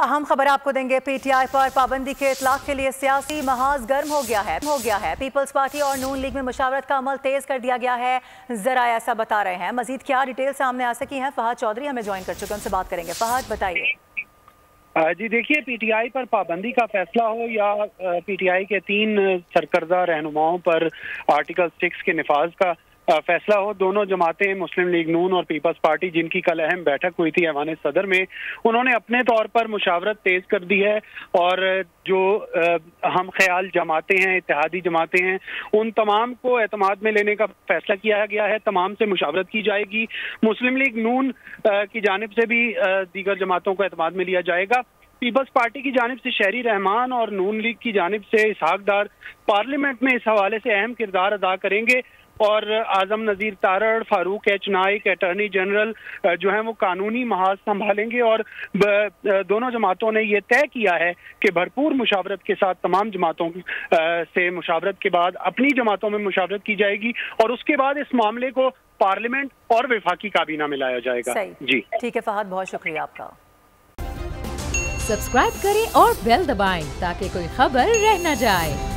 अहम खबर आपको देंगे। पीटीआई पर पाबंदी के इतलाक के लिए सियासी महाज गर्म हो गया है। पीपल्स पार्टी और नून लीग में मुशावरत का अमल तेज कर दिया गया है, जरा ऐसा बता रहे हैं। मजीद क्या डिटेल सामने आ सकी हैं, फहद चौधरी हमें ज्वाइन कर चुके हैं, उनसे बात करेंगे। फहद बताइए। जी देखिए, पीटीआई पर पाबंदी का फैसला हो या पीटीआई के 3 सरकर्दा रहनुमाओं पर आर्टिकल 6 के निफाज का फैसला हो, दोनों जमातें मुस्लिम लीग नून और पीपल्स पार्टी, जिनकी कल अहम बैठक हुई थी ऐवान सदर में, उन्होंने अपने तौर पर मुशावरत तेज कर दी है और जो हम ख्याल जमातें हैं, इत्तेहादी जमातें हैं, उन तमाम को एतमाद में लेने का फैसला किया गया है। तमाम से मुशावरत की जाएगी। मुस्लिम लीग नून की जानिब से भी दीगर जमातों को एतमाद में लिया जाएगा। पीपल्स पार्टी की जानिब से शहरी रहमान और नून लीग की जानिब से इसहाक डार पार्लियामेंट में इस हवाले से अहम किरदार अदा करेंगे और Azam Nazir Tarar, Farooq H Naik, attorney general जो है वो कानूनी महाज संभालेंगे। और दोनों जमातों ने ये तय किया है कि भरपूर मुशावरत के साथ तमाम जमातों से मुशावरत के बाद अपनी जमातों में मुशावरत की जाएगी और उसके बाद इस मामले को पार्लियामेंट और वफाकी काबीना में लाया जाएगा। जी ठीक है फहद, बहुत शुक्रिया आपका। सब्सक्राइब करें और बेल दबाएं ताकि कोई खबर रह न जाए।